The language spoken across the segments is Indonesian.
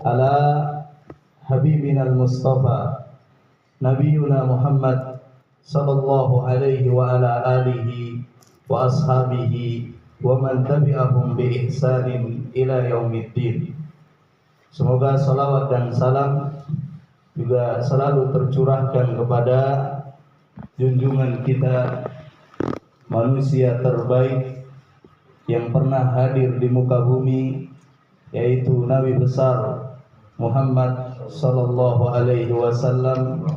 ala habibina al-Mustafa Nabiyuna Muhammad sallallahu alaihi wa ala alihi wa ashabihi wa man tabi'ahum bi ihsanin ila yaumiddin. Semoga salawat dan salam juga selalu tercurahkan kepada junjungan kita, manusia terbaik yang pernah hadir di muka bumi, yaitu Nabi besar Muhammad sallallahu alaihi wasallam,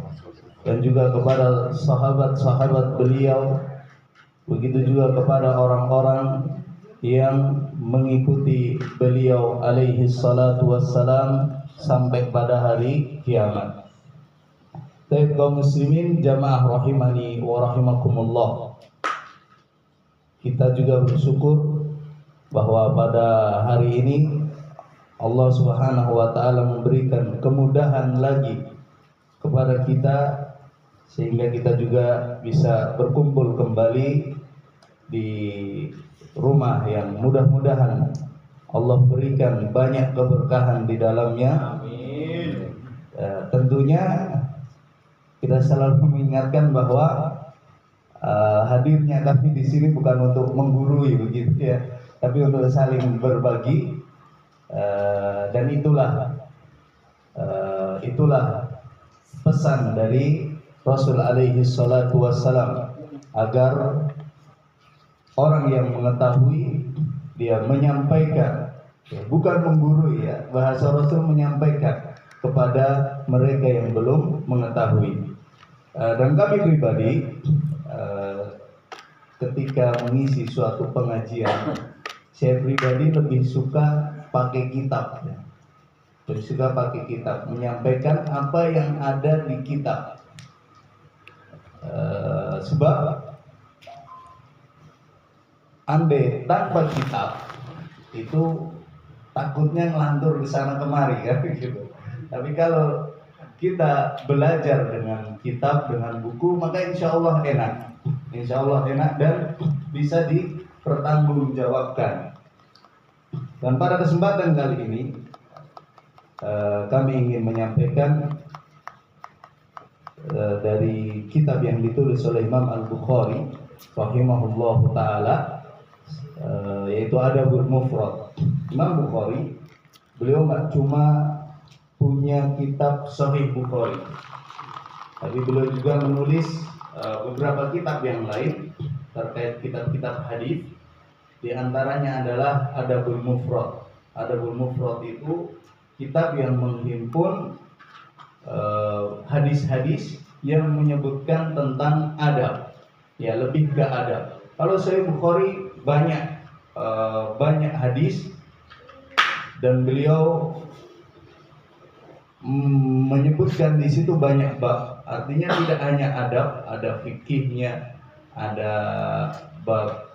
dan juga kepada sahabat-sahabat beliau, begitu juga kepada orang-orang yang mengikuti beliau alaihi salatu wassalam sampai pada hari kiamat. Baik kaum muslimin jamaah rahimani wa rahimakumullah, kita juga bersyukur bahwa pada hari ini Allah Subhanahu wa taala memberikan kemudahan lagi kepada kita sehingga kita juga bisa berkumpul kembali di rumah yang mudah-mudahan Allah berikan banyak keberkahan di dalamnya. Amin. Tentunya kita selalu mengingatkan bahwa hadirnya kami di sini bukan untuk menggurui begitu ya, tapi untuk saling berbagi. Dan itulah pesan dari Rasul alaihi salatu wassalam, agar orang yang mengetahui dia menyampaikan, ya, bukan menggurui ya, bahasa Rasul menyampaikan kepada mereka yang belum mengetahui. Dan kami pribadi ketika mengisi suatu pengajian, saya pribadi lebih suka pakai kitab ya. Lebih suka pakai kitab, menyampaikan apa yang ada di kitab. Sebab andai tanpa kitab itu takutnya ngelantur ke sana kemari kan gitu. Tapi kalau kita belajar dengan kitab, dengan buku, maka insya Allah enak dan bisa dipertanggungjawabkan. Dan pada kesempatan kali ini kami ingin menyampaikan dari kitab yang ditulis oleh Imam Al-Bukhari rahimahullahu ta'ala, yaitu Adabul Mufrad. Imam Bukhari, beliau nggak cuma punya kitab Sahih Bukhari, tapi beliau juga menulis beberapa kitab yang lain terkait kitab-kitab hadis. Di antaranya adalah Adabul Mufrad. Adabul Mufrad itu kitab yang menghimpun hadis-hadis yang menyebutkan tentang adab, ya, lebih ke adab. Kalau Sahih Bukhari banyak hadis, dan beliau menyebutkan di situ banyak bab. Artinya tidak hanya adab, ada fikihnya, ada bab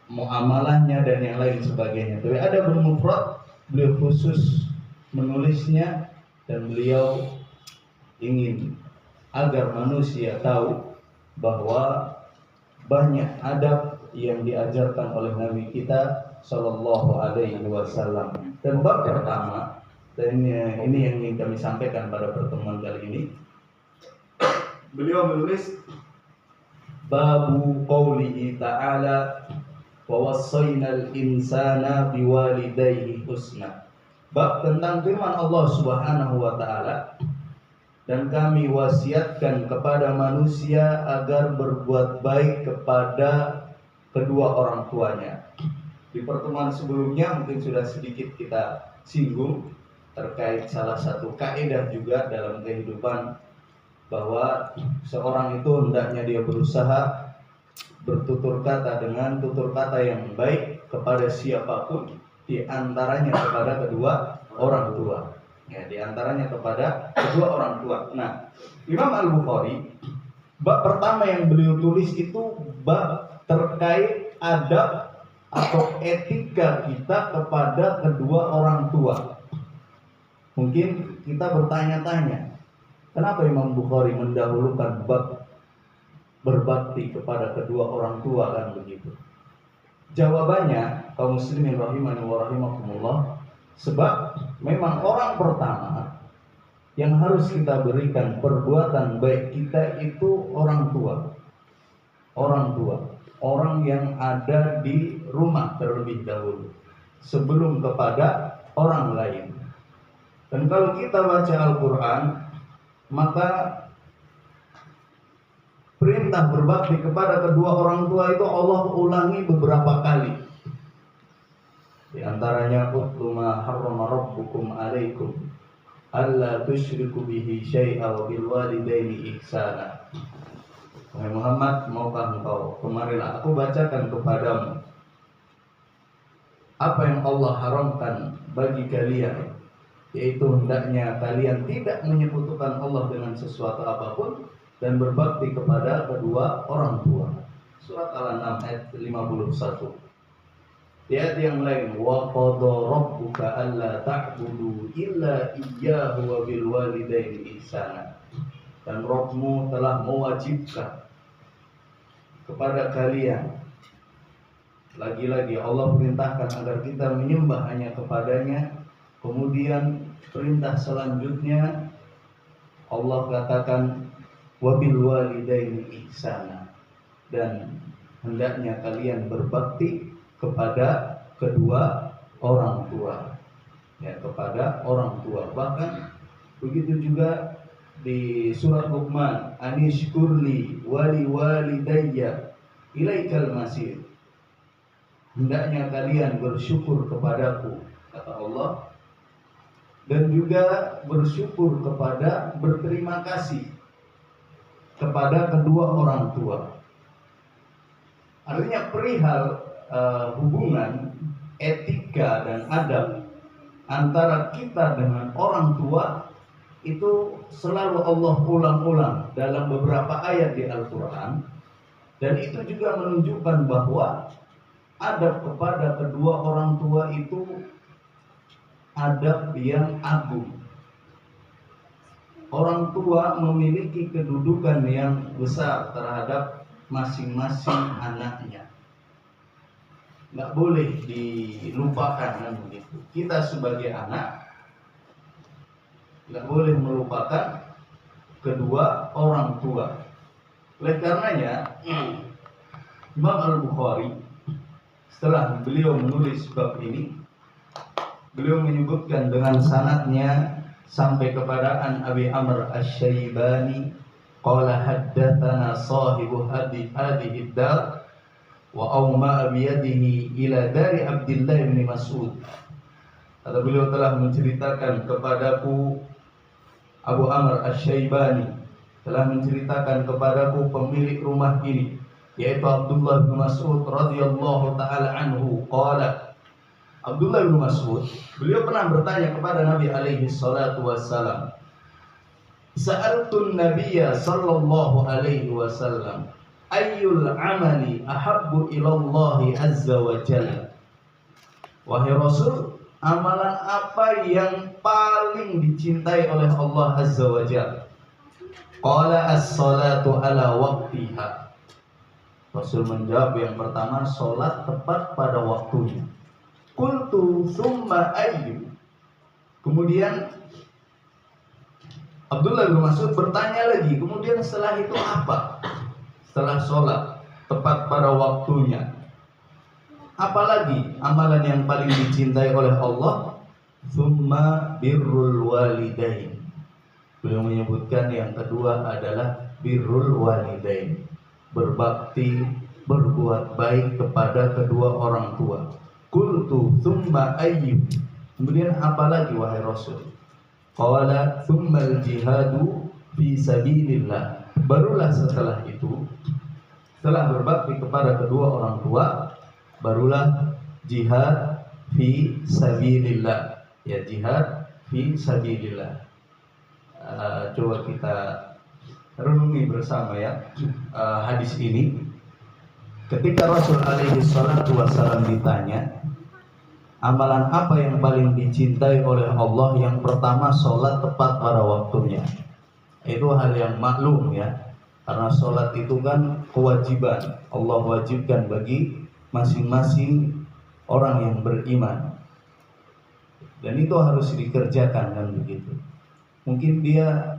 muamalahnya dan yang lain sebagainya. Tapi ada bermufrad, beliau khusus menulisnya, dan beliau ingin agar manusia tahu bahwa banyak adab yang diajarkan oleh Nabi kita sallallahu alaihi wasallam. Dan bab pertama, dan ini yang ingin kami sampaikan pada pertemuan kali ini, beliau menulis babu qaulihi ta'ala wa wassaynal insana biwalidayhi husna. Bab tentang firman Allah Subhanahu wa taala, dan kami wasiatkan kepada manusia agar berbuat baik kepada kedua orang tuanya. Di pertemuan sebelumnya mungkin sudah sedikit kita singgung terkait salah satu kaidah juga dalam kehidupan, bahwa seorang itu hendaknya dia berusaha bertutur kata dengan tutur kata yang baik kepada siapapun, di antaranya kepada kedua orang tua. Ya, di antaranya kepada kedua orang tua. Nah, Imam Al-Bukhari, bab pertama yang beliau tulis itu bab terkait adab atau etika kita kepada kedua orang tua. Mungkin kita bertanya-tanya, kenapa Imam Bukhari mendahulukan bab berbakti kepada kedua orang tua, kan begitu? Jawabannya, kaum muslimin rahimani wa rahimakumullah, Sebab memang orang pertama yang harus kita berikan perbuatan baik kita itu orang tua. Orang tua, orang yang ada di rumah terlebih dahulu sebelum kepada orang lain. Dan kalau kita baca Al-Quran, maka perintah berbakti kepada kedua orang tua itu Allah ulangi beberapa kali. Di antaranya utlu ma harrama rabbukum alaikum alla tusyriku bihi syai'a wa bil walidaini ihsana. Wahai Muhammad, maukah engkau kemarilah aku bacakan kepadamu apa yang Allah haramkan bagi kalian, yaitu hendaknya kalian tidak menyekutukan Allah dengan sesuatu apapun dan berbakti kepada kedua orang tua. Surat Al-An'am ayat 51. Di ayat yang lain, wa qada rabbuka alla ta'budu illa iyyahu wa bil walidaini ihsana. Dan Rabbmu telah mewajibkan kepada kalian, lagi-lagi Allah perintahkan agar kita menyembah hanya kepadanya. Kemudian perintah selanjutnya Allah katakan wa bil walidaini ihsana, dan hendaknya kalian berbakti kepada kedua orang tua, ya, kepada orang tua. Bahkan begitu juga di surat Luqman, anishkurli wali walidayya ilaikal masir, hendaknya kalian bersyukur kepadaku, kata Allah, dan juga bersyukur kepada, berterima kasih kepada kedua orang tua. Artinya perihal hubungan etika dan adab antara kita dengan orang tua itu selalu Allah ulang-ulang dalam beberapa ayat di Al-Quran, dan itu juga menunjukkan bahwa adab kepada kedua orang tua itu adab yang agung. Orang tua memiliki kedudukan yang besar terhadap masing-masing anaknya. Nggak boleh dilupakan kan begitu. Kita sebagai anak nggak boleh melupakan kedua orang tua. Oleh karenanya Imam Al-Bukhari setelah beliau menulis bab ini, beliau menyebutkan dengan sanadnya sampai kepada An Abi Amr Asy-Syaibani qala haddatsana sahibu hadhihi ad-dar wa awma biyadihi ila dari Abdullah bin Mas'ud. Kata beliau telah menceritakan kepadaku, Abu Amr Asy-Syaibani telah menceritakan kepadaku pemilik rumah ini, yaitu Abdullah bin Mas'ud radhiyallahu taala anhu. Qala, Abdullah bin Mas'ud, beliau pernah bertanya kepada Nabi alaihi salatu wassalam, sa'altun nabiyya sallallahu alaihi wasallam ayyul amali ahabbu ilallahi azza wa jalla. Wahai Rasul, amalan apa yang paling dicintai oleh Allah azza wa jalla? Qala as-salatu ala waqtiha. Rasul menjawab, yang pertama salat tepat pada waktunya. Qultu summa ayyu. Kemudian Abdullah bin Mas'ud bertanya lagi, kemudian setelah itu apa? Setelah sholat tepat pada waktunya, apalagi amalan yang paling dicintai oleh Allah? Summa birrul walidain. Beliau menyebutkan yang kedua adalah birrul walidain, berbakti, berbuat baik kepada kedua orang tua. Qultu summa ayyu. Kemudian apalagi wahai Rasul? Qala summal jihadu fi sabilillah. Barulah setelah itu, setelah berbakti kepada kedua orang tua, barulah jihad fi sabilillah. Ya, jihad fi sabilillah. Coba kita renungi bersama ya hadis ini. Ketika Rasul alaihi salatu wassalam ditanya amalan apa yang paling dicintai oleh Allah, yang pertama sholat tepat pada waktunya. Itu hal yang maklum ya, karena sholat itu kan kewajiban, Allah wajibkan bagi masing-masing orang yang beriman. dan itu harus dikerjakan kan begitu. Mungkin dia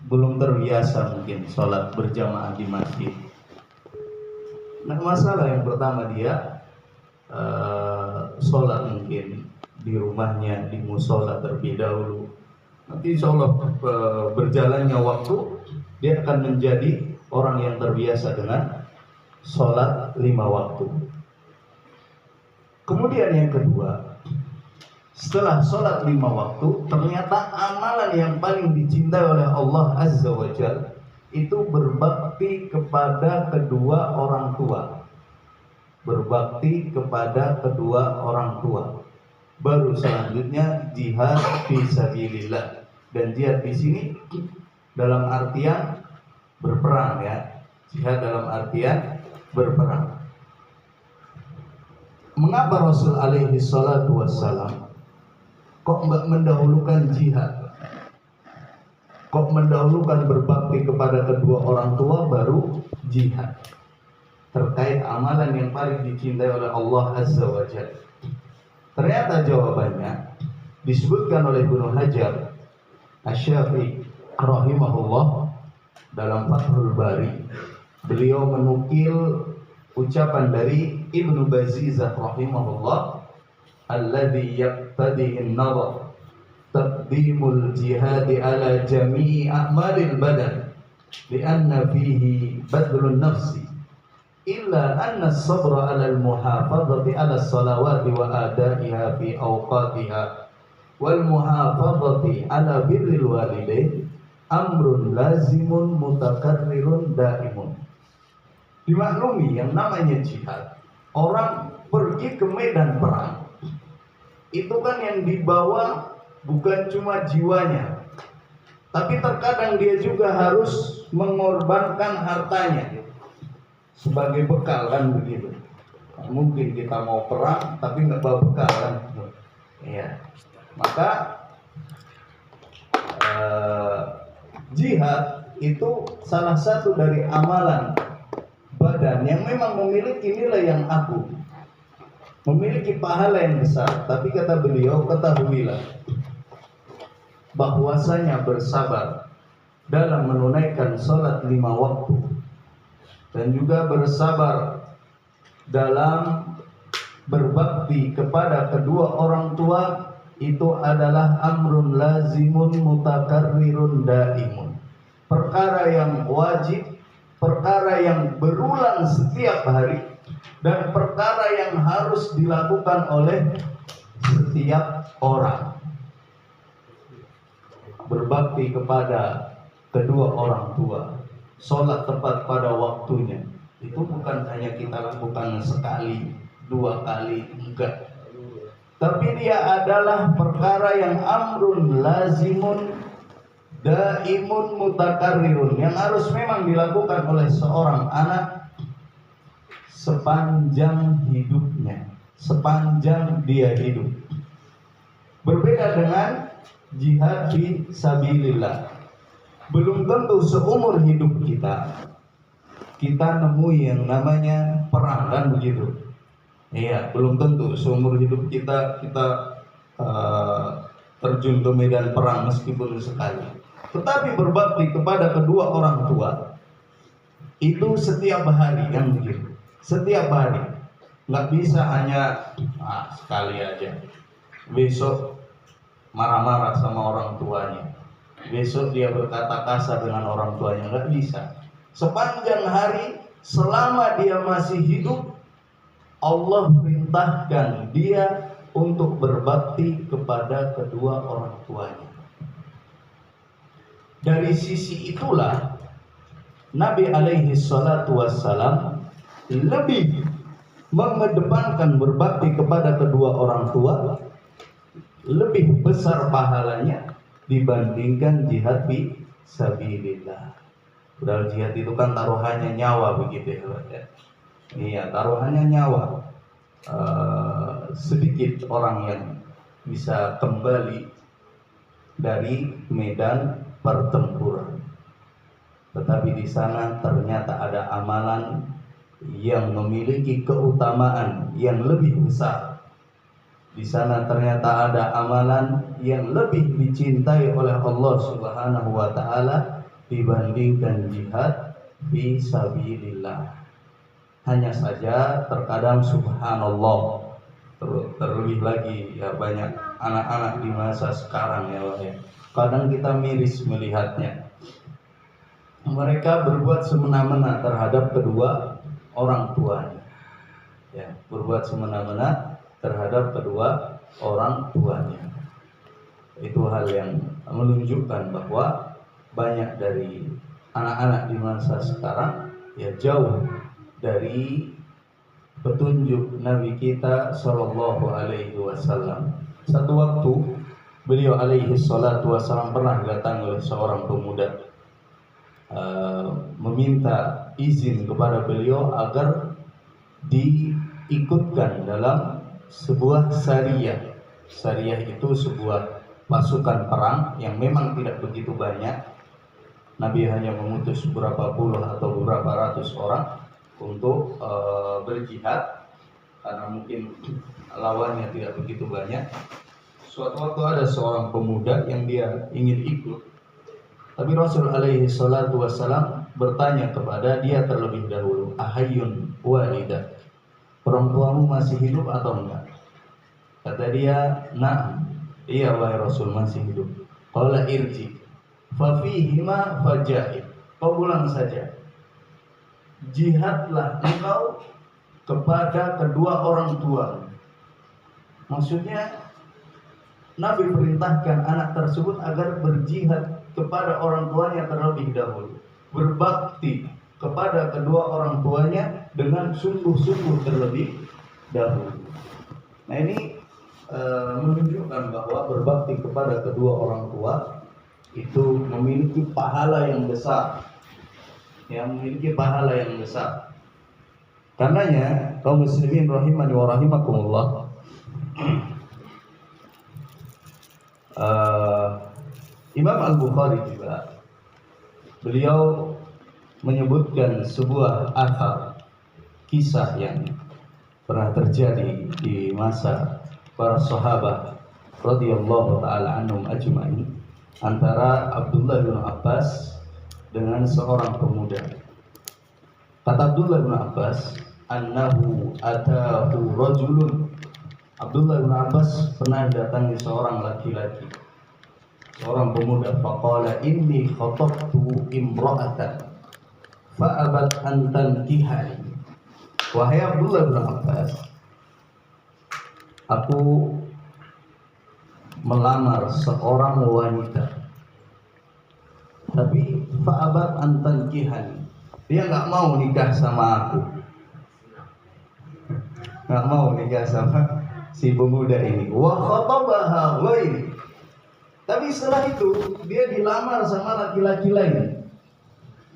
belum terbiasa mungkin sholat berjamaah di masjid. Nah, masalah yang pertama dia sholat mungkin di rumahnya di musola terlebih dahulu. Nanti insya Allah berjalannya waktu dia akan menjadi orang yang terbiasa dengan sholat 5 waktu. Kemudian yang kedua, setelah sholat 5 waktu, ternyata amalan yang paling dicintai oleh Allah Azza wa Jalla itu berbakti kepada kedua orang tua. Berbakti kepada kedua orang tua. Baru selanjutnya jihad fisabilillah. Dan jihad di sini dalam artian berperang ya. Jihad dalam artian berperang. Mengapa Rasul alaihi salatu wassalam kok mendahulukan jihad? Kok mendahulukan berbakti kepada kedua orang tua baru jihad? Terkait amalan yang paling dicintai oleh Allah Azza wa Jalla. Ternyata jawabannya disebutkan oleh Ibnu Hajar Asy-Syafi'i rahimahullah dalam Fathul Bari. Beliau menukil ucapan dari Ibnu Bazizah rahimahullah, alladzi yaqtadihi an-nadar taqdimul jihad ala jami'i a'malil badan li'anna fihi badlun nafsi illa anna as-sabra 'ala al-muhafadhati 'ala as-salawati wa ada'iha fi awqatiha wal muhafadhati 'ala birril walidain amrun lazimun mutakarrirun daimun. Dimaklumi yang namanya jihad, orang pergi ke medan perang itu kan yang dibawa bukan cuma jiwanya, tapi terkadang dia juga harus mengorbankan hartanya sebagai bekal kan begitu. Mungkin kita mau perang tapi nggak bawa bekal kan, ya. Maka jihad itu salah satu dari amalan badan yang memang memiliki nilai yang agung, memiliki pahala yang besar. Tapi kata beliau, ketahuilah bahwasanya bersabar dalam menunaikan sholat 5 waktu dan juga bersabar dalam berbakti kepada kedua orang tua itu adalah amrun lazimun mutakarrirun daimun, perkara yang wajib, perkara yang berulang setiap hari, dan perkara yang harus dilakukan oleh setiap orang. Berbakti kepada kedua orang tua, sholat tepat pada waktunya, itu bukan hanya kita lakukan sekali, 2 kali, enggak. Tapi dia adalah perkara yang amrun lazimun daimun mutakarrirun, yang harus memang dilakukan oleh seorang anak sepanjang hidupnya, sepanjang dia hidup. Berbeda dengan jihad fi sabilillah. Belum tentu seumur hidup kita nemu yang namanya perang kan begitu. Iya, belum tentu seumur hidup kita terjun ke medan perang meskipun sekali. Tetapi berbakti kepada kedua orang tua itu setiap hari kan begitu. Setiap hari. Nggak bisa hanya sekali aja. Besok marah-marah sama orang tuanya, besok dia berkata kasar dengan orang tuanya, nggak bisa. Sepanjang hari selama dia masih hidup, Allah perintahkan dia untuk berbakti kepada kedua orang tuanya. Dari sisi itulah Nabi alaihi salatu wassalam lebih mengedepankan berbakti kepada kedua orang tua, lebih besar pahalanya dibandingkan jihad fi sabilillah. Padahal jihad itu kan taruhannya nyawa begitu ya. Iya, taruhannya nyawa. Sedikit orang yang bisa kembali dari medan pertempuran. Tetapi di sana ternyata ada amalan yang memiliki keutamaan yang lebih besar Di sana ternyata ada amalan yang lebih dicintai oleh Allah Subhanahu wa taala dibandingkan jihad fi sabilillah. Hanya saja terkadang subhanallah, terlebih lagi ya banyak anak-anak di masa sekarang ya Pak ya. Kadang kita miris melihatnya. Mereka berbuat semena-mena terhadap kedua orang tuanya. Ya, berbuat semena-mena terhadap kedua orang tuanya. Itu hal yang menunjukkan bahwa banyak dari anak-anak di masa sekarang ya jauh dari petunjuk Nabi kita Shallallahu Alaihi Wasallam. Satu waktu beliau alaihi salatu wasallam pernah datang oleh seorang pemuda meminta izin kepada beliau agar diikutkan dalam sebuah syariah. Syariah itu sebuah pasukan perang yang memang tidak begitu banyak. Nabi hanya mengutus beberapa puluh atau beberapa ratus orang untuk berjihad karena mungkin lawannya tidak begitu banyak. Suatu waktu ada seorang pemuda yang dia ingin ikut, tapi Rasul alaihi salatu wassalam bertanya kepada dia terlebih dahulu, ahayyun walidah, orang tuamu masih hidup atau enggak? Kata dia, na'am, iya wahai Rasul, masih hidup. Qala irji fa fihima fajahid, kau pulang saja, jihadlah engkau kepada kedua orang tua. Maksudnya Nabi perintahkan anak tersebut agar berjihad kepada orang tuanya terlebih dahulu, berbakti kepada kedua orang tuanya dengan sungguh-sungguh terlebih dahulu. Nah ini menunjukkan bahwa berbakti kepada kedua orang tua itu memiliki pahala yang besar, Karenanya kaum muslimin rahimani wa rahimakumullah, Imam Al-Bukhari juga beliau menyebutkan sebuah athar, kisah yang pernah terjadi di masa para sahabat radhiyallahu taala anhum ajma'in, antara Abdullah bin Abbas dengan seorang pemuda. Kata Abdullah bin Abbas, annahu atahu rajulun, Abdullah bin Abbas pernah datangi seorang laki-laki, seorang pemuda. Faqala inni khatabtu imra'atan fa'abat an tankihani. Wahai Abdullah bin Abbas, aku melamar seorang wanita, tapi fa'abat an tankihani, dia nggak mau nikah sama aku, nggak mau nikah sama si pemuda ini. Wa khatabaha ghairi, tapi setelah itu dia dilamar sama laki-laki lain.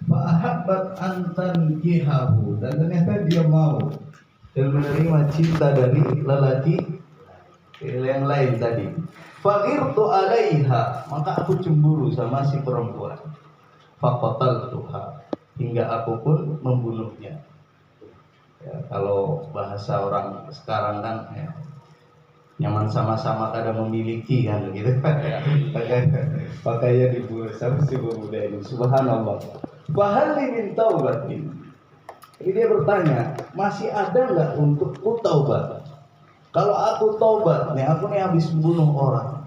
Fa ahabbat an tankihahu, dan ternyata dia mau dan menerima cinta dari lelaki yang lain tadi. Faghirtu alaiha, maka aku cemburu sama si perempuan. Faqataltuha, hingga aku pun membunuhnya. Ya, kalau bahasa orang sekarang kan ya, nyaman sama-sama kadang memiliki kan gitu. Makanya dibunuh sama si pemuda ini. Subhanallah. Fahali min taubatin. Jadi dia bertanya, masih ada nggak untukku taubat? Kalau aku taubat nih, aku nih habis bunuh orang,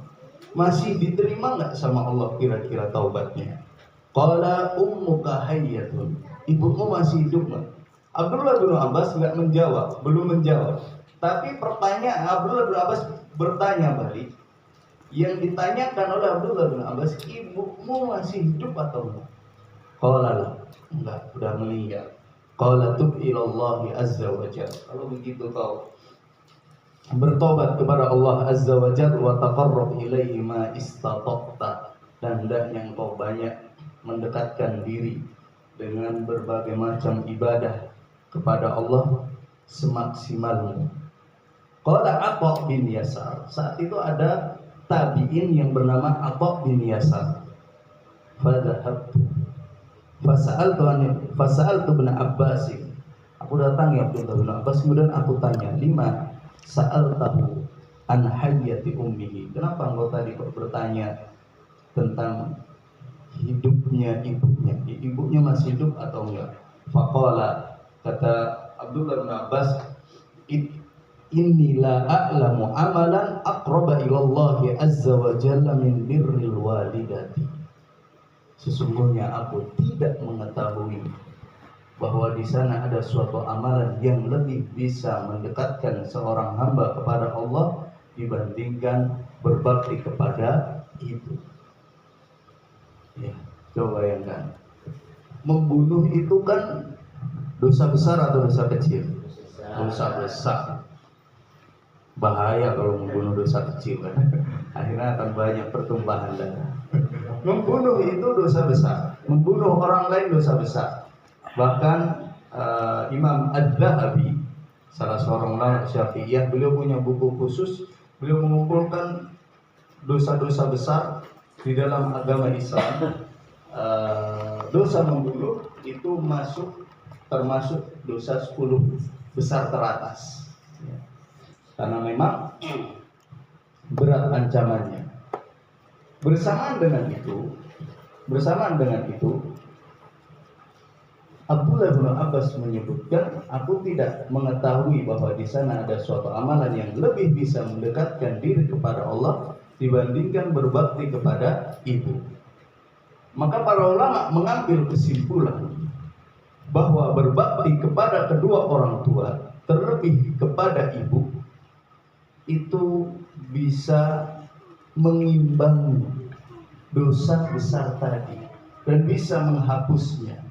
masih diterima nggak sama Allah kira-kira taubatnya? Qala ummuka hayyatun, ibumu masih hidup nggak? Abdullah bin Abbas nggak menjawab, belum menjawab. Tapi pertanyaan Abdullah bin Abbas bertanya balik. Yang ditanyakan oleh Abdullah bin Abbas, ibumu masih hidup atau enggak? Qala enggak, sudah meninggal. Qala tub ilallahi azza wa jalla. Kalau begitu kau bertobat kepada Allah azza wa jalla wa taqarrab ilaihi ma istata'ta, dan hendaknya engkau banyak mendekatkan diri dengan berbagai macam ibadah kepada Allah semaksimalmu. Qala Atha bin Yasar. Saat itu ada tabi'in yang bernama Atha bin Yasar. Fadhahabtu fasa'altu bin Abbas. Aku datang ya Abdullah bin Abbas, kemudian aku tanya, lima sa'altahu, an hayyati ummihi. Kenapa engkau tadi bertanya tentang hidupnya ibunya? Ibunya masih hidup atau enggak? Faqala, kata Abdullah bin Abbas, inni la a'lamu amalan aqraba ila Allah azza wa jalla min birril walidati. Sesungguhnya aku tidak mengetahui bahwa di sana ada suatu amalan yang lebih bisa mendekatkan seorang hamba kepada Allah dibandingkan berbakti kepada ibu. Ya, coba bayangkan. Membunuh itu kan dosa besar atau dosa kecil? Dosa besar. Bahaya kalau membunuh dosa kecil kan. Akhirnya akan banyak pertumpahan darah. Membunuh itu dosa besar. Membunuh orang lain dosa besar. Bahkan Imam Ad-Dhahabi, salah seorang ulama Syafi'iyah, beliau punya buku khusus. Beliau mengumpulkan dosa-dosa besar di dalam agama Islam. Dosa membunuh itu termasuk dosa 10 besar teratas. Karena memang berat ancamannya. Bersamaan dengan itu, Abdullah bin Abbas menyebutkan, aku tidak mengetahui bahwa di sana ada suatu amalan yang lebih bisa mendekatkan diri kepada Allah dibandingkan berbakti kepada ibu. Maka para ulama mengambil kesimpulan bahwa berbakti kepada kedua orang tua, terlebih kepada ibu, itu bisa mengimbangi dosa besar tadi dan bisa menghapusnya.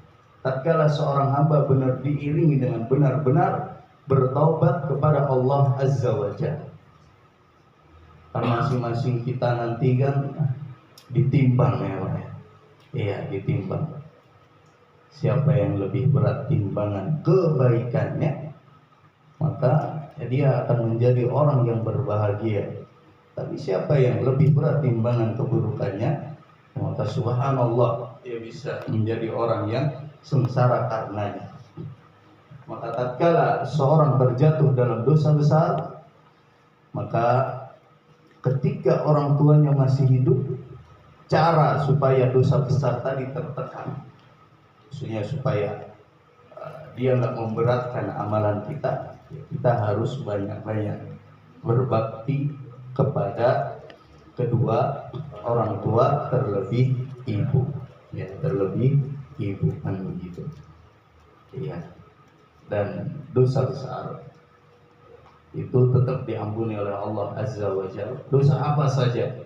Tatkala seorang hamba benar diiringi dengan benar-benar bertaubat kepada Allah Azza wa Jalla. Karena masing-masing kita nanti kan ditimbang ya Pak. Iya, ditimbang. Siapa yang lebih berat timbangan kebaikannya, maka dia akan menjadi orang yang berbahagia. Tapi siapa yang lebih berat timbangan keburukannya, maka subhanallah, dia bisa menjadi orang yang sengsara karenanya. Maka tatkala seorang terjatuh dalam dosa besar, maka ketika orang tuanya masih hidup, cara supaya dosa besar tadi tertekan, maksudnya supaya dia nggak memberatkan amalan kita, kita harus banyak-banyak berbakti kepada kedua orang tua, terlebih ibu, ya, terlebih ibu kan begitu. Iya. Dan dosa besar itu tetap diampuni oleh Allah Azza wa Jalla. Dosa apa saja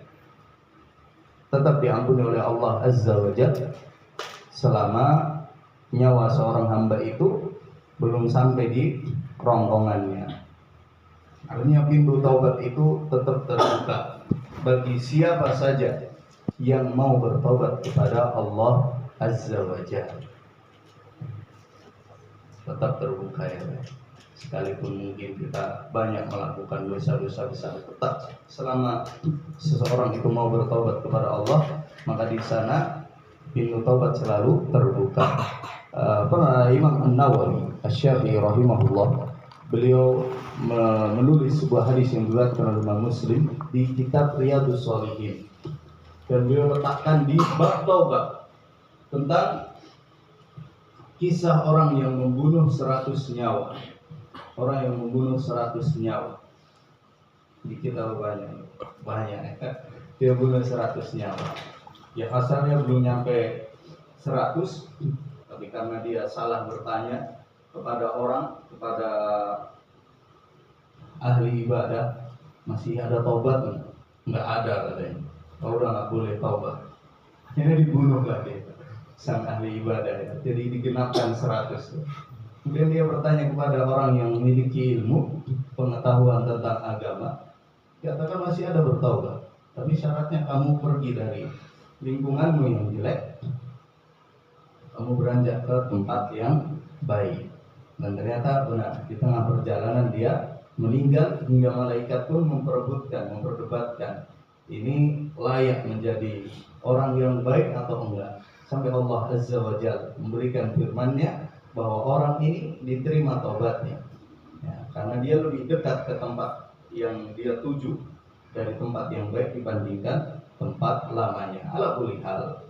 tetap diampuni oleh Allah Azza wa Jalla selama nyawa seorang hamba itu belum sampai di kerongkongannya. Artinya pintu taubat itu tetap terbuka bagi siapa saja yang mau bertaubat kepada Allah Azza wa Jalla. Tetap terbuka ya. Sekalipun mungkin kita banyak melakukan dosa-dosa besar, tetap selama seseorang itu mau bertaubat kepada Allah, maka di sana pintu taubat selalu terbuka. Imam An-Nawawi Asy-Syafi'i rahimahullah, beliau menulis sebuah hadis yang diriwayatkan oleh Imam Muslim di kitab Riyadhus Shalihin, dan beliau letakkan di bab taubat tentang kisah orang yang membunuh 100 nyawa. Orang yang membunuh 100 nyawa. Di kita banyak ya. Dia bunuh 100 nyawa. Ya asalnya belum nyampe 100, tapi karena dia salah bertanya kepada ahli ibadah, masih ada taubat nih? Nggak ada katanya. Oh, udah nggak boleh taubat. Akhirnya dibunuh lah dia, sang ahli ibadah ya. Jadi digenapkan 100. Kemudian dia bertanya kepada orang yang memiliki ilmu, pengetahuan tentang agama, katakan masih ada bertaubat, tapi syaratnya kamu pergi dari lingkunganmu yang jelek, kamu beranjak ke tempat yang baik. Dan ternyata benar, di tengah perjalanan dia meninggal, hingga malaikat pun memperdebatkan, ini layak menjadi orang yang baik atau enggak. Sampai Allah Azza wa Jalla memberikan firman-Nya bahwa orang ini diterima taubatnya, ya, karena dia lebih dekat ke tempat yang dia tuju dari tempat yang baik dibandingkan tempat lamanya. Ala kulli hal,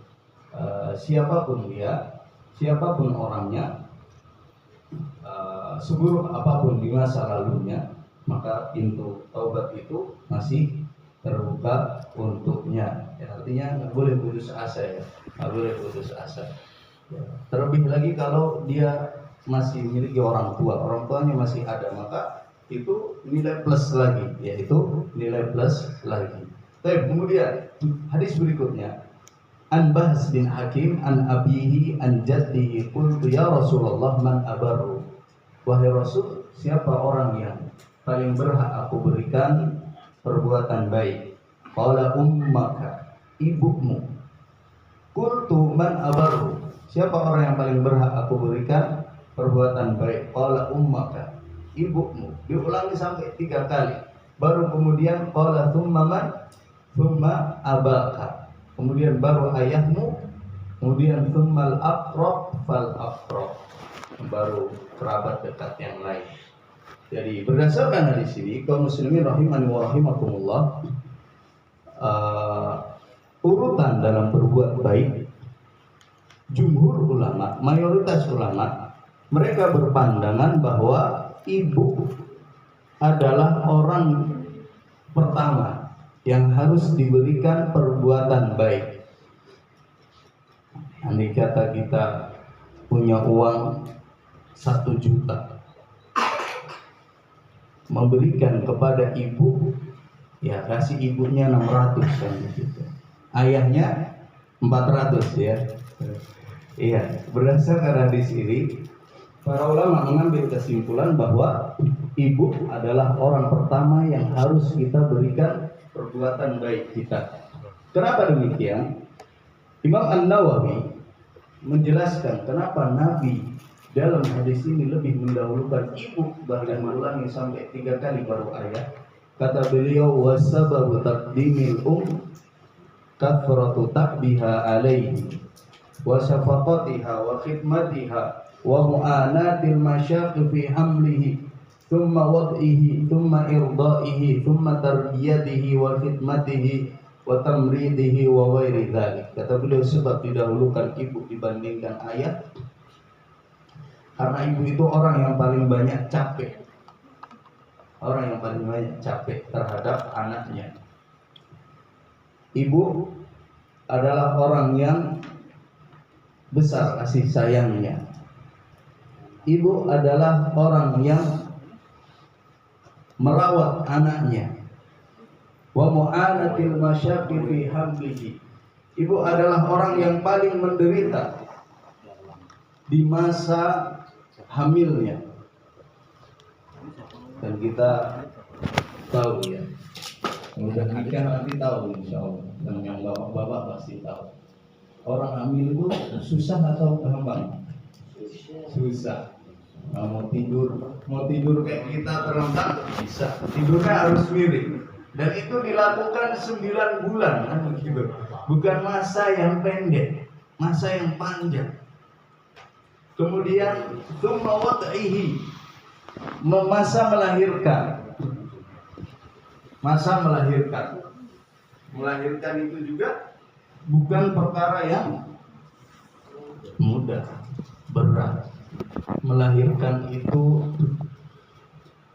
siapapun dia, siapapun orangnya, seburuk apapun di masa lalunya, maka pintu taubat itu masih terbuka untuknya. Ya, artinya nggak boleh putus asa ya, nggak boleh putus asa. Ya. Terlebih lagi kalau dia masih memiliki orang tuanya masih ada, maka itu nilai plus lagi, yaitu nilai plus lagi. Baik, kemudian hadis berikutnya, an Bahs bin Hakim an abihi an jaddihi qultu ya Rasulullah man abarru. Wahai Rasul, siapa orang yang paling berhak aku berikan perbuatan baik? Qala ummaka, ibumu. Qultu man abarru. Siapa orang yang paling berhak aku berikan perbuatan baik? Qala ummaka, ibumu. Diulangi sampai 3 kali. Baru kemudian qala thumma man, thumma abaka. Kemudian baru ayahmu, kemudian thummal aqrab fal aqrab, baru kerabat dekat yang lain. Jadi berdasarkan hadis ini, kaum muslimin rahimani wa rahimakumullah, urutan dalam berbuat baik, jumhur ulama, mayoritas ulama, mereka berpandangan bahwa ibu adalah orang pertama yang harus diberikan perbuatan baik. Andai kata kita punya uang 1 juta, memberikan kepada ibu, ya kasih ibunya 600 kan gitu. Ayahnya 400 ya. Iya, berdasarkan hadis ini, para ulama mengambil kesimpulan bahwa ibu adalah orang pertama yang harus kita berikan perbuatan baik kita. Kenapa demikian? Imam An-Nawawi menjelaskan kenapa Nabi dalam hadis ini lebih mendahulukan ibu, bahkan mengulangi sampai 3 kali baru ayah. Kata beliau, wasababu taqdimil kathratu takbiha alaihi wa syafaqatiha wa khidmatiha wa mu'anatil masyaqi fi hamlihi thumma wad'ihi thumma irdaihi thumma tarbiyatihi wa khidmatihi wa tamridihi wa ghairi dzalik. Kata beliau, sebab didahulukan ibu dibandingkan ayah karena ibu itu orang yang paling banyak capek, orang yang paling banyak capek terhadap anaknya. Ibu adalah orang yang besar kasih sayangnya. Ibu adalah orang yang merawat anaknya. Wa mu'anatil masyaqi fi hamlihi. Ibu adalah orang yang paling menderita di masa hamilnya. Dan kita tahu ya, udah nikah nanti tahu insyaallah, dan yang bapak-bapak pasti tahu. Orang hamil itu susah atau gampang? Susah. Mau tidur kayak kita terlentang bisa. Tidurnya harus miring. Dan itu dilakukan 9 bulan kan begitu. Bukan masa yang pendek, masa yang panjang. Kemudian tsumma wad'ihi, masa melahirkan. Masa melahirkan. Melahirkan itu juga bukan perkara yang mudah, berat. Melahirkan itu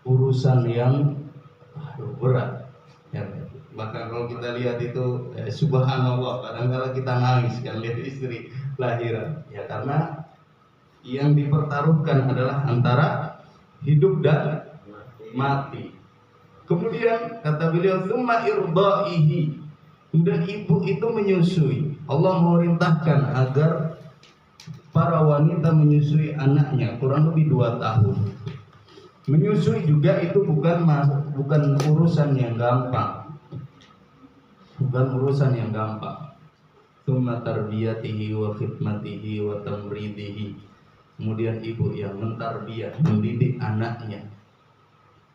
urusan yang berat. Ya, bahkan kalau kita lihat itu subhanallah, kadang-kadang kita nangis kan lihat istri lahiran. Ya karena yang dipertaruhkan adalah antara hidup dan mati. Kemudian kata beliau tsumma irdaihi, kemudian ibu itu menyusui. Allah memerintahkan agar para wanita menyusui anaknya kurang lebih 2 tahun. Menyusui juga itu bukan urusan yang gampang. Bukan urusan yang gampang. Tsumma tarbiyatihi wa khidmatihi wa tamridihi. Kemudian ibu yang mentarbiyah, mendidik anaknya.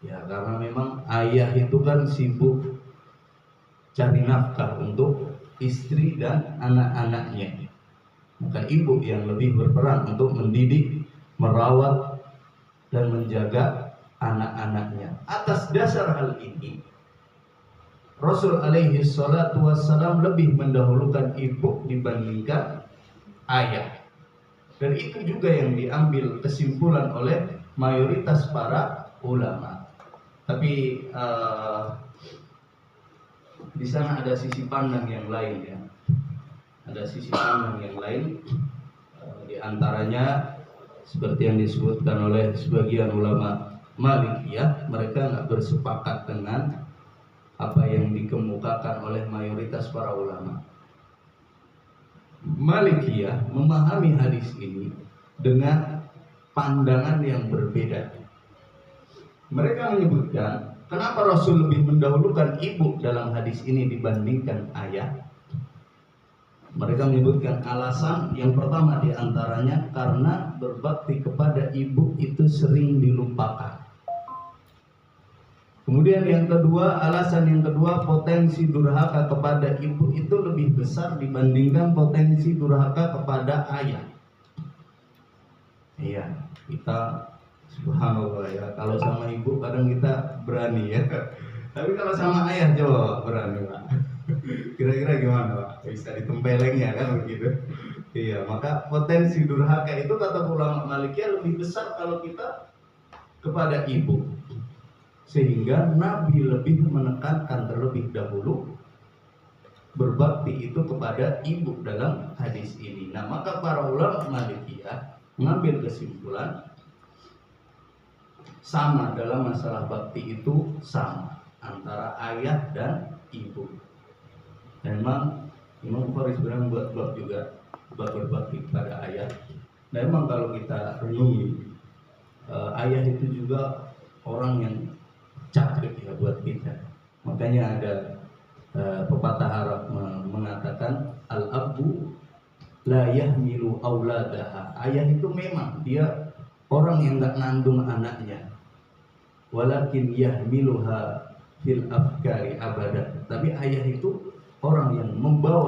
Ya karena memang ayah itu kan sibuk cari nafkah untuk istri dan anak-anaknya. Maka ibu yang lebih berperan untuk mendidik, merawat dan menjaga anak-anaknya. Atas dasar hal ini, Rasul alaihi salatu wassalam lebih mendahulukan ibu dibandingkan ayah. Dan itu juga yang diambil kesimpulan oleh mayoritas para ulama. Tapi di sana ada sisi pandang yang lain ya. Ada sisi pandang yang lain, di antaranya seperti yang disebutkan oleh sebagian ulama Malikiyah, mereka nggak bersepakat dengan apa yang dikemukakan oleh mayoritas para ulama. Malikiyah memahami hadis ini dengan pandangan yang berbeda. Mereka menyebutkan, kenapa Rasul lebih mendahulukan ibu dalam hadis ini dibandingkan ayah? Mereka menyebutkan alasan yang pertama diantaranya karena berbakti kepada ibu itu sering dilupakan. Kemudian yang kedua, alasan yang kedua, potensi durhaka kepada ibu itu lebih besar dibandingkan potensi durhaka kepada ayah. Iya, kita subhanallah ya, kalau sama ibu kadang kita berani ya. Tapi kalau sama ayah coba berani Pak. Kira-kira gimana Pak? Bisa ditempelengnya kan begitu. Iya, maka potensi durhaka itu kata ulama Malikiyah lebih besar kalau kita kepada ibu. Sehingga Nabi lebih menekankan terlebih dahulu berbakti itu kepada ibu dalam hadis ini. Nah, maka para ulama Malikiyah mengambil kesimpulan sama dalam masalah bakti itu sama antara ayah dan ibu. Dan memang Imam Bukhari sebenarnya membuat bab juga, bab berbakti kepada ayah. Dan memang kalau kita renungi, ayah itu juga orang yang cakep ya buat kita. Makanya ada pepatah Arab mengatakan al-abu la yahmilu auladaha. Ayah itu memang dia orang yang enggak nandung anaknya. Walakin yahmiluha fil afkari abada. Tapi ayah itu orang yang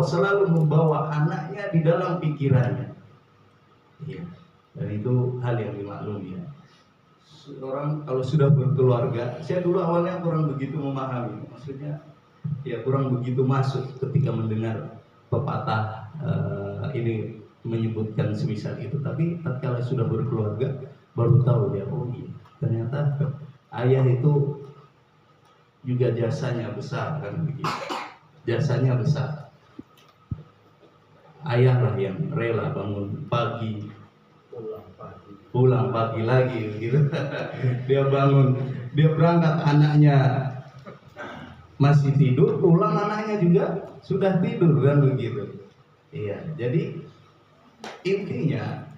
selalu membawa anaknya di dalam pikirannya. Iya. Dan itu hal yang dimaklumi ya. Orang kalau sudah berkeluarga, saya dulu awalnya kurang begitu memahami, maksudnya ya kurang begitu masuk ketika mendengar pepatah ini menyebutkan semisal itu. Tapi tatkala sudah berkeluarga baru tahu ya, oh iya ternyata ayah itu juga jasanya besar kan begitu. Jasanya besar. Ayah lah yang rela bangun pagi, pulang pagi lagi gitu. Dia bangun, dia berangkat, anaknya masih tidur, pulang anaknya juga sudah tidur kan begitu. Iya, jadi intinya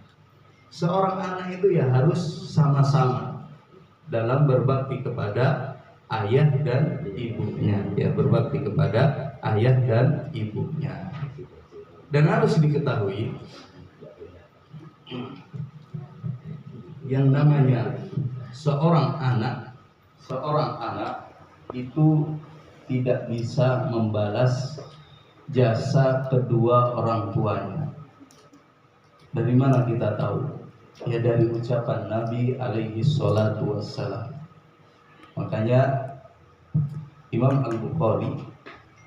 seorang anak itu ya harus sama-sama dalam berbakti kepada ayah dan ibunya, ya berbakti kepada ayah dan ibunya. Dan harus diketahui yang namanya seorang anak itu tidak bisa membalas jasa kedua orang tuanya. Dari mana kita tahu? Ya dari ucapan Nabi alaihi salatu wassalam. Makanya Imam Al-Bukhari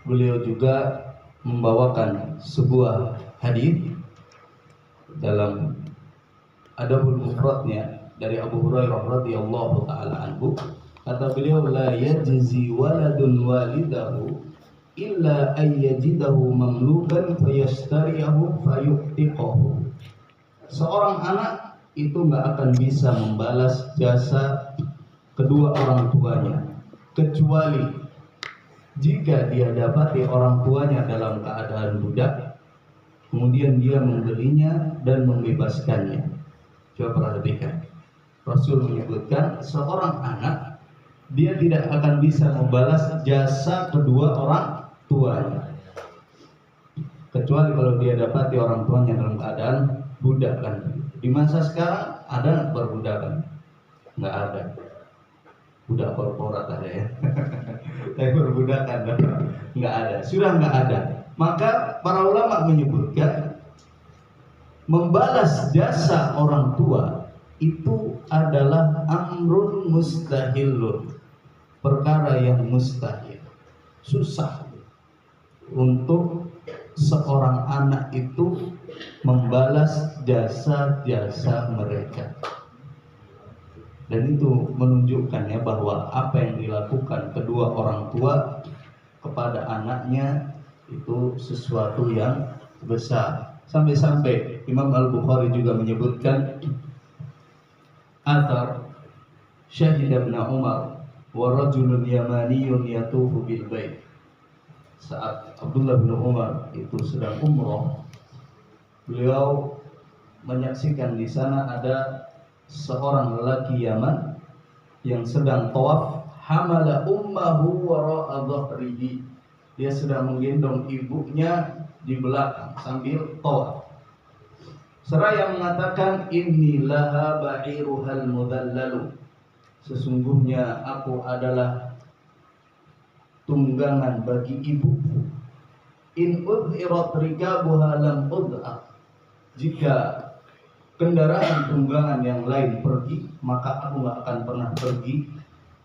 beliau juga membawakan sebuah hadis dalam Adabul Mufradnya dari Abu Hurairah radhiyallahu taala anhu. Kata beliau, la yajzi waladun walidahu illa ayyajidahu mamlukan fayashtariyahu fayu'tiqahu. Seorang anak itu nggak akan bisa membalas jasa kedua orang tuanya kecuali jika dia dapati orang tuanya dalam keadaan budak, kemudian dia membelinya dan membebaskannya. Coba perhatikan, Rasul menyebutkan seorang anak dia tidak akan bisa membalas jasa kedua orang tuanya kecuali kalau dia dapati orang tuanya dalam keadaan budak kan. Di masa sekarang ada perbudakan? Nggak ada. Budak korporat ada ya. Tapi perbudakan nggak ada. Sudah nggak ada. Maka para ulama menyebutkan membalas jasa orang tua itu adalah amrun mustahilun, perkara yang mustahil, susah untuk seorang anak itu membalas jasa-jasa mereka. Dan itu menunjukkan ya bahwa apa yang dilakukan kedua orang tua kepada anaknya itu sesuatu yang besar. Sampai-sampai Imam Al-Bukhari juga menyebutkan athar Syahid bin Umar wa rajulun yamaniyun yatufu bil bait. Saat Abdullah bin Umar itu sedang umroh, beliau menyaksikan di sana ada seorang lelaki Yaman yang sedang tawaf, hamala ummahu wara'a dhahrihi. Dia sedang menggendong ibunya di belakang sambil tawaf. Seraya mengatakan, inni laha ba'iruhal mudhallalu. Sesungguhnya aku adalah tunggangan bagi ibuku. In udhirat rikabuha lam udhar. Jika kendaraan tunggangan yang lain pergi, maka aku gak akan pernah pergi,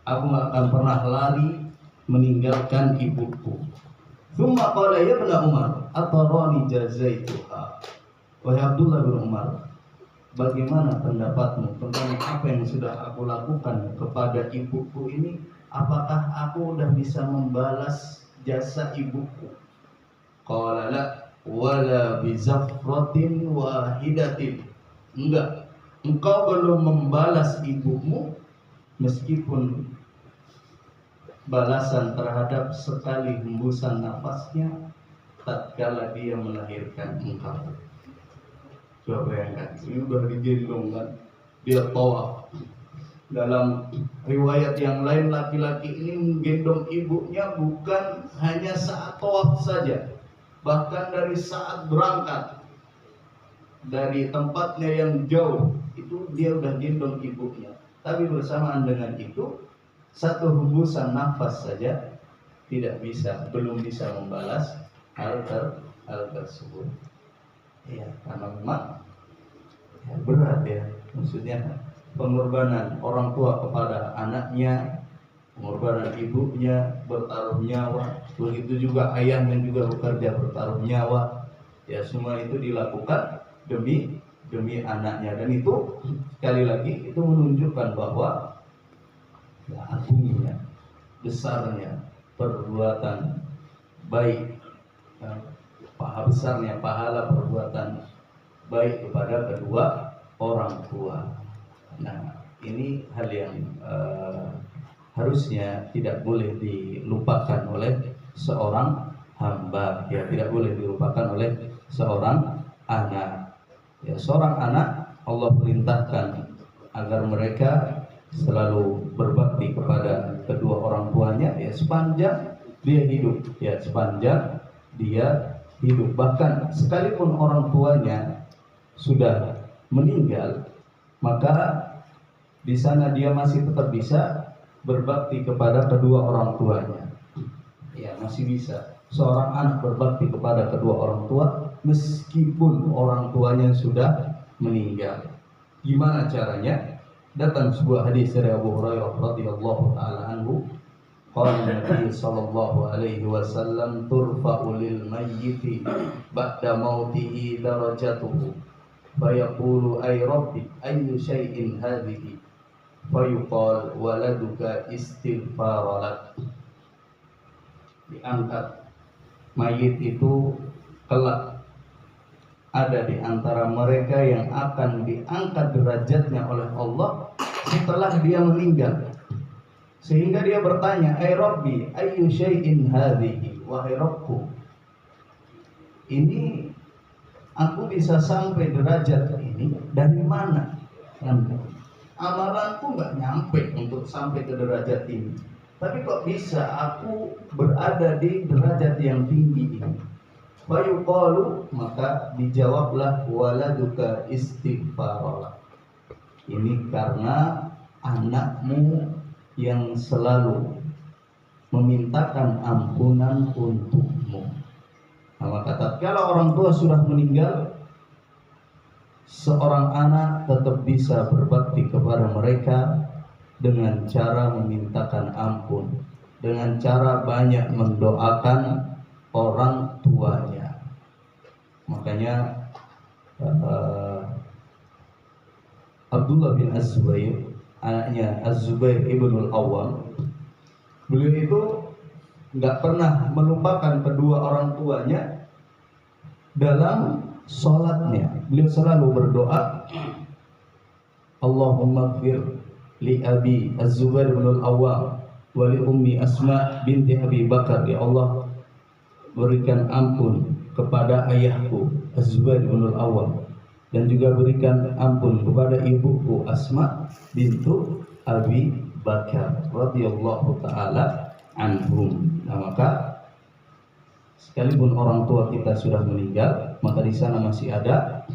aku gak akan pernah lari meninggalkan ibuku. Thumma qala ya ibn Umar atarani jazaituha. Wahai Abdullah bin Umar, bagaimana pendapatmu tentang apa yang sudah aku lakukan kepada ibuku ini? Apakah aku sudah bisa membalas jasa ibuku? Qala la wala bi zafratin wahidatin. Enggak, engkau belum membalas ibumu meskipun balasan terhadap sekali hembusan nafasnya tatkala dia melahirkan engkau. Coba bayangkan, ini udah digendong kan, dia tawaf. Dalam riwayat yang lain, laki-laki ini menggendong ibunya bukan hanya saat tawaf saja, bahkan dari saat berangkat dari tempatnya yang jauh itu dia udah gendong ibunya. Tapi bersamaan dengan itu, satu hembusan nafas saja belum bisa membalas hal tersebut. Ya, karena memang ya, berat ya, maksudnya pengorbanan orang tua kepada anaknya, pengorbanan ibunya, bertaruh nyawa, begitu juga ayah yang juga bekerja bertaruh nyawa. Ya, semua itu dilakukan demi anaknya, dan itu sekali lagi itu menunjukkan bahwa ya, agungnya, besarnya perbuatan baik, ya, besarnya pahala perbuatan baik kepada kedua orang tua. Nah, ini hal yang harusnya tidak boleh dilupakan oleh seorang hamba, ya, tidak boleh dilupakan oleh seorang anak. Ya, seorang anak Allah perintahkan agar mereka selalu berbakti kepada kedua orang tuanya, ya, sepanjang dia hidup, ya, sepanjang dia hidup. Bahkan sekalipun orang tuanya sudah meninggal, maka di sana dia masih tetap bisa berbakti kepada kedua orang tuanya. Ya, masih bisa seorang anak berbakti kepada kedua orang tua meskipun orang tuanya sudah meninggal. Gimana caranya? Datang sebuah hadis dari Abu Hurairah radhiyallahu taala anhu, qala Nabi sallallahu alaihi wasallam, turfa'u lil mayyiti ba'da mautihi darajatuhu fayaqulu ay rabbi ayyu syai'in hadhihi fayuqal waladuka istighfar lak. Diangkat mayit itu kelak ada di antara mereka yang akan diangkat derajatnya oleh Allah setelah dia meninggal, sehingga dia bertanya, ay rabbi ayyu syai'in hadhihi, wahai Rabbku, ini aku bisa sampai derajat ini dari mana? Amalanku nggak nyampe untuk sampai ke derajat ini, tapi kok bisa aku berada di derajat yang tinggi ini? Fayuqalu, maka dijawablah, waladuka istighfarallah. Ini karena anakmu yang selalu memintakan ampunan untukmu. Nah, maka tatkala orang tua sudah meninggal, seorang anak tetap bisa berbakti kepada mereka dengan cara memintakan ampun, dengan cara banyak mendoakan orang tuanya. Makanya Abdullah bin Az-Zubair, anaknya Az-Zubair ibnul Awwam, beliau itu nggak pernah melupakan kedua orang tuanya dalam sholatnya. Beliau selalu berdoa, Allahumma gfir li abi Az-Zubair ibnul Awwam wa li ummi Asma binti Abi Bakar. Ya Allah, berikan ampun kepada ayahku Az-Zubair ibnul Awwam, dan juga berikan ampun kepada ibuku Asma bintu Abi Bakar radhiyallahu taala anhum. Nah, maka sekalipun orang tua kita sudah meninggal, maka di sana masih ada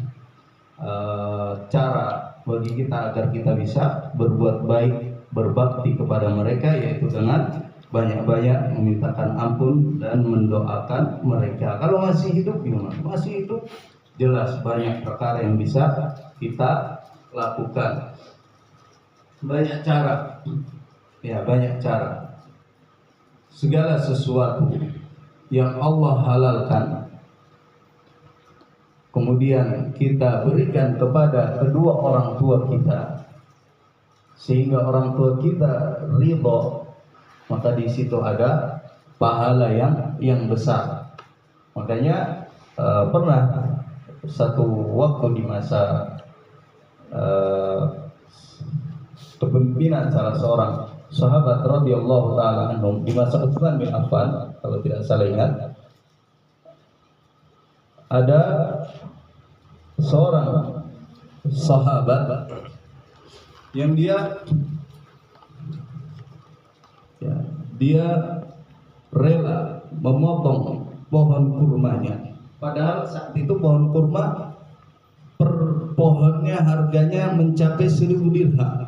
cara bagi kita agar kita bisa berbuat baik, berbakti kepada mereka, yaitu dengan banyak-banyak memintakan ampun dan mendoakan mereka. Kalau masih hidup gimana? Masih hidup, jelas banyak perkara yang bisa kita lakukan. Banyak cara. Ya, banyak cara. Segala sesuatu yang Allah halalkan kemudian kita berikan kepada kedua orang tua kita sehingga orang tua kita ridho, maka di situ ada pahala yang besar. Makanya pernah satu waktu di masa kepemimpinan salah seorang sahabat radhiyallahu taala anhum, di masa Utsman bin Affan kalau tidak salah ingat, ada seorang sahabat yang dia rela memotong pohon kurmanya, padahal saat itu pohon kurma per pohonnya harganya mencapai 1000 dirham.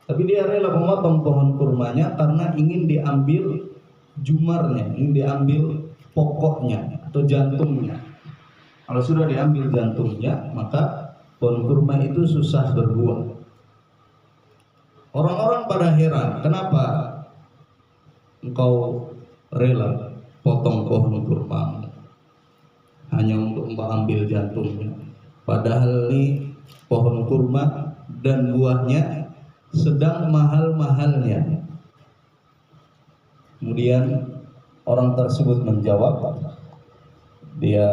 Tapi dia rela memotong pohon kurmanya karena ingin diambil jumarnya, ingin diambil pokoknya atau jantungnya. Kalau sudah diambil jantungnya, maka pohon kurma itu susah berbuah. Orang-orang pada heran, kenapa engkau rela potong pohon kurma hanya untuk mengambil jantungnya? Padahal ini pohon kurma dan buahnya sedang mahal-mahalnya. Kemudian orang tersebut menjawab, dia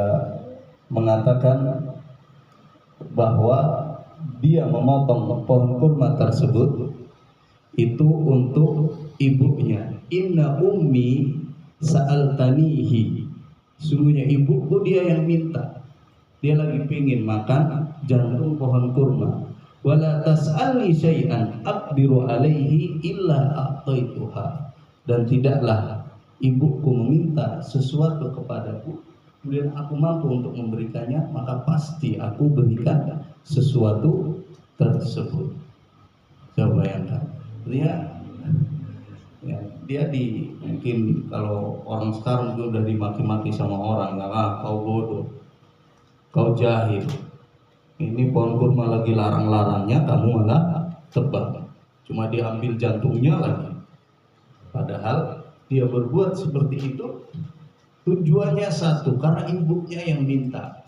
mengatakan bahwa dia memotong pohon kurma tersebut itu untuk ibunya. Inna ummi sa'altanihi, sungguhnya ibuku dia yang minta, dia lagi pingin makan jantung pohon kurma. Wala tas'alni syai'an aqdiru alaihi illa a'taituha, dan tidaklah ibuku meminta sesuatu kepadaku kemudian aku mampu untuk memberikannya, maka pasti aku berikan sesuatu tersebut. Coba bayangkan, dia mungkin kalau orang sekarang itu udah dimaki-maki sama orang, kau bodoh, kau jahil, ini pohon kurma lagi larang-larangnya kamu malah tebang, cuma diambil jantungnya lagi. Padahal dia berbuat seperti itu tujuannya satu, karena ibunya yang minta.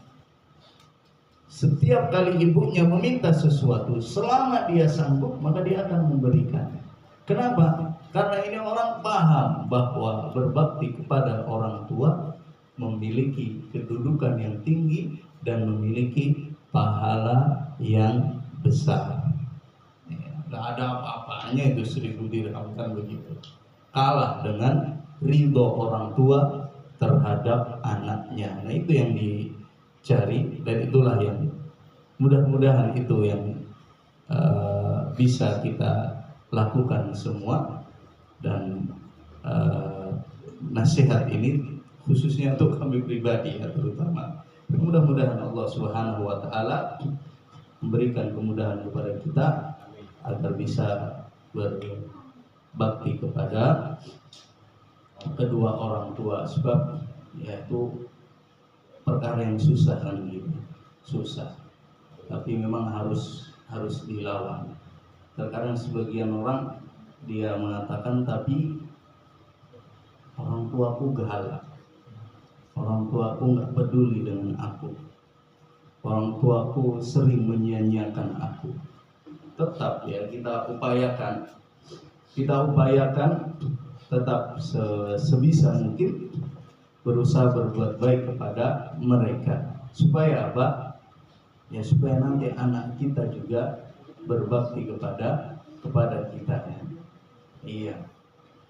Setiap kali ibunya meminta sesuatu, selama dia sanggup maka dia akan memberikan. Kenapa? Karena ini orang paham bahwa berbakti kepada orang tua memiliki kedudukan yang tinggi dan memiliki pahala yang besar. Gak ada apa-apanya itu 1000 dirham, kan begitu. Kalah dengan ridho orang tua terhadap anaknya. Nah, itu yang dicari, dan itulah yang mudah-mudahan itu yang bisa kita lakukan semua. Dan nasihat ini khususnya untuk kami pribadi ya, terutama mudah-mudahan Allah Subhanahu wa taala memberikan kemudahan kepada kita agar bisa berbakti kepada kedua orang tua, sebab yaitu perkara yang susah kan gitu, susah. tapi memang harus dilawan. Terkadang sebagian orang dia mengatakan, tapi orang tuaku galak, orang tuaku nggak peduli dengan aku, orang tuaku sering menyia-nyiakan aku. Tetap ya kita upayakan tetap sebisa mungkin berusaha berbuat baik kepada mereka. Supaya apa? Ya supaya nanti anak kita juga berbakti kepada kita ya. Iya.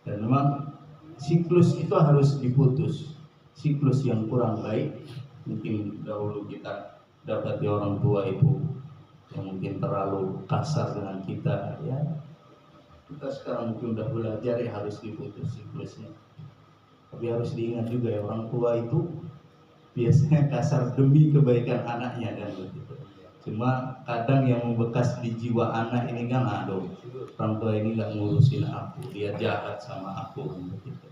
Dan memang siklus itu harus diputus. Siklus yang kurang baik, mungkin dahulu kita dapati orang tua itu yang mungkin terlalu kasar dengan kita ya. Kita sekarang mungkin udah belajar ya harus diputus siklusnya. Tapi harus diingat juga ya, orang tua itu biasanya kasar demi kebaikan anaknya kan begitu. Cuma kadang yang membekas di jiwa anak ini kan, aduh, orang tua ini nggak ngurusin aku, dia jahat sama aku begitu.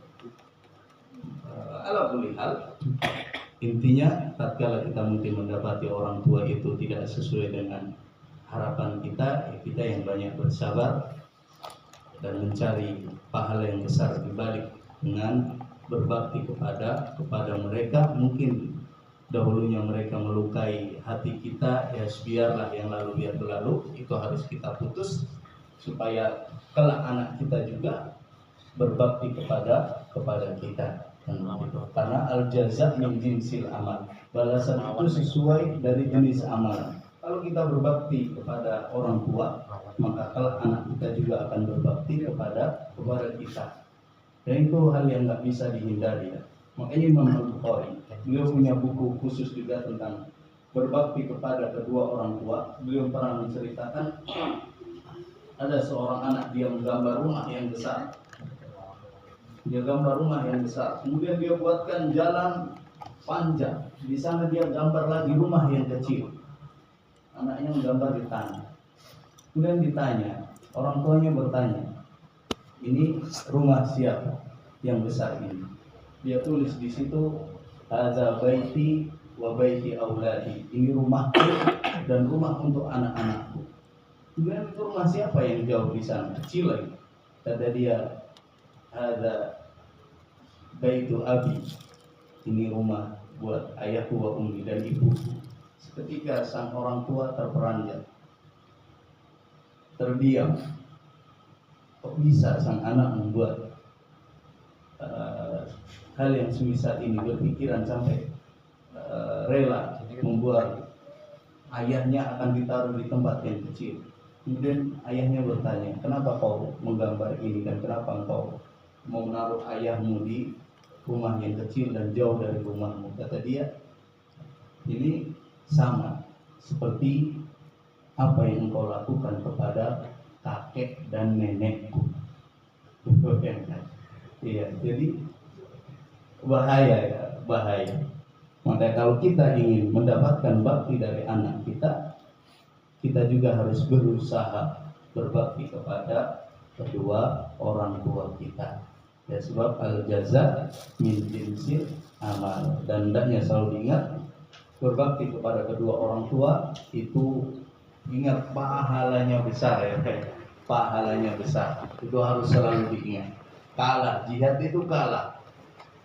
Alhamdulillah, intinya tatkala kita mungkin mendapati orang tua itu tidak sesuai dengan harapan kita, ya kita yang banyak bersabar dan mencari pahala yang besar di balik dengan berbakti kepada mereka. Mungkin dahulunya mereka melukai hati kita, ya biarlah yang lalu biar berlalu, itu harus kita putus supaya kelak anak kita juga berbakti kepada kita. Karena al jaza min jinsil amal, balasan itu sesuai dari jenis amal. Kalau kita berbakti kepada orang tua, maka kelak anak kita juga akan berbakti kepada kita. Dan itu hal yang nggak bisa dihindari ya. Makanya Imam Al-Bukhari, beliau punya buku khusus juga tentang berbakti kepada kedua orang tua. Beliau pernah menceritakan ada seorang anak, dia menggambar rumah yang besar. Kemudian dia buatkan jalan panjang. Di sana dia gambar lagi rumah yang kecil. Anaknya menggambar di tanah. Kemudian ditanya, orang tuanya bertanya, ini rumah siapa yang besar ini? Dia tulis di situ, hadza baiti wa baiti auladi. Ini rumahku dan rumah untuk anak-anakku. Kemudian itu rumah siapa yang jauh di sana? Kecil lagi. Kata dia, hadza baitu abi. Ini rumah buat ayahku wa ummi dan ibuku. Ketika sang orang tua terperanjat, terdiam, kok bisa sang anak membuat hal yang semisal ini, berpikiran sampai rela membuat ayahnya akan ditaruh di tempat yang kecil. Kemudian ayahnya bertanya, kenapa kau menggambar ini dan kenapa engkau mau menaruh ayahmu di rumah yang kecil dan jauh dari rumahmu? Kata dia, ini sama seperti apa yang engkau lakukan kepada kakek dan nenekku. Iya, jadi bahaya. Maka kalau kita ingin mendapatkan bakti dari anak kita, kita juga harus berusaha berbakti kepada kedua orang tua kita. Ya, sebab al jaza min jinsil amal. Dan hendaknya selalu diingat, berbakti kepada kedua orang tua itu, ingat pahalanya besar ya. Pahalanya besar. Itu harus selalu diingat. Kalah, jihad itu kalah.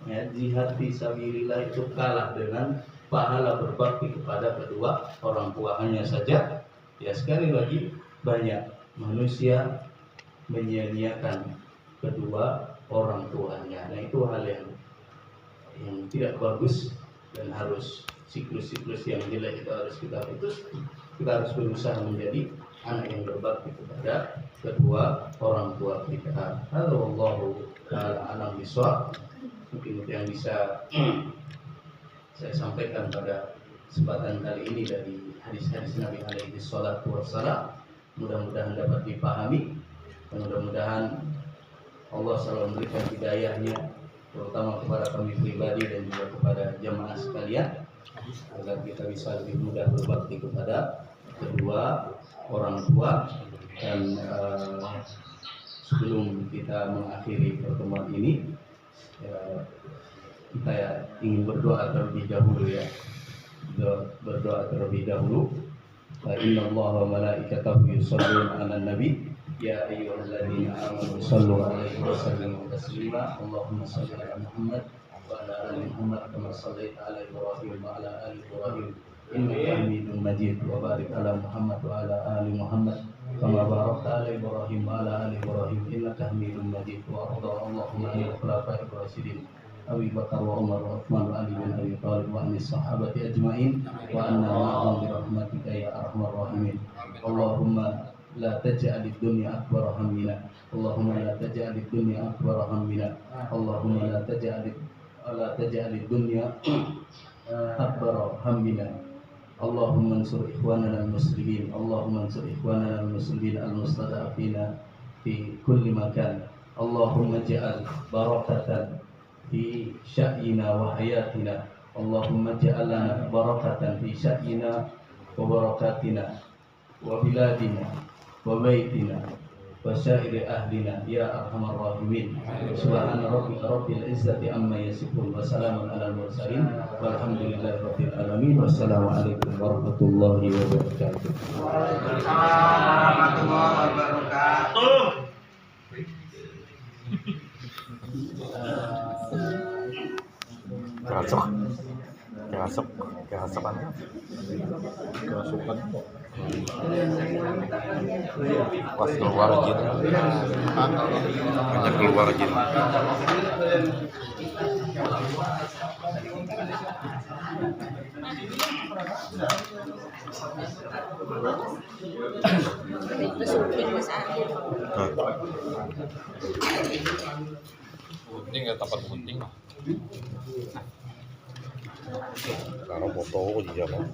Ya, jihad fisabilillah itu kalah dengan pahala berbakti kepada kedua orang tua. Hanya saja ya sekali lagi banyak manusia menyia-nyiakan kedua orang tuanya. Nah, itu hal yang tidak bagus dan harus siklus-siklus yang jelek itu harus kita putus. Kita harus berusaha menjadi anak yang berbakti kepada kedua orang tua kita. Wallahu ta'ala a'lam bishawab. Mungkin itu yang bisa saya sampaikan pada kesempatan kali ini dari hadis-hadis Nabi alaihi salatu wassalam. Mudah-mudahan dapat dipahami dan mudah-mudahan Allah selalu memberikan hidayahnya, terutama kepada kami pribadi dan juga kepada jamaah sekalian, agar kita bisa lebih mudah berbakti kepada kedua orang tua. Dan sebelum kita mengakhiri pertemuan ini, kita ingin berdoa terlebih dahulu ya. Berdoa terlebih dahulu. فإن الله وملائكته يصلون على النبي يا أيها الذين آمنوا صلوا عليه وسلموا تسليما اللهم صل على محمد وعلى آل محمد كما صليت على إبراهيم وعلى آل إبراهيم إنك حميد مجيد وبارك على محمد وعلى آل محمد كما باركت على إبراهيم وعلى آل إبراهيم إنك حميد مجيد وأرض اللهم عن الخلفاء الراشدين أبي بكر وعمر وعثمان وعلي بن أبي طالب وعن الصحابة أجمعين وأنا معهم برحمتك يا أرحم الراحمين اللهم لا تجعل الدنيا أكبر همنا اللهم لا تجعل الدنيا أكبر همنا اللهم لا تجعل الدنيا أكبر همنا اللهم انصر إخواننا المسلمين اللهم انصر إخواننا المسلمين المستضعفين في كل مكان اللهم اجعل بركة في شأننا وحياتنا اللهم اجعل لنا بركة في شأننا وبركاتنا وبلادنا وبيتنا وسائر أهلنا يا أرحم الراحمين سبحان ربك رب العزة عما يصفون وسلام على المرسلين والحمد لله رب العالمين والسلام عليكم ورحمة الله وبركاته. Kerasukan pas keluar jin banyak keluar jin penting ya tempat penting mah. Kalau foto aku di Jakarta.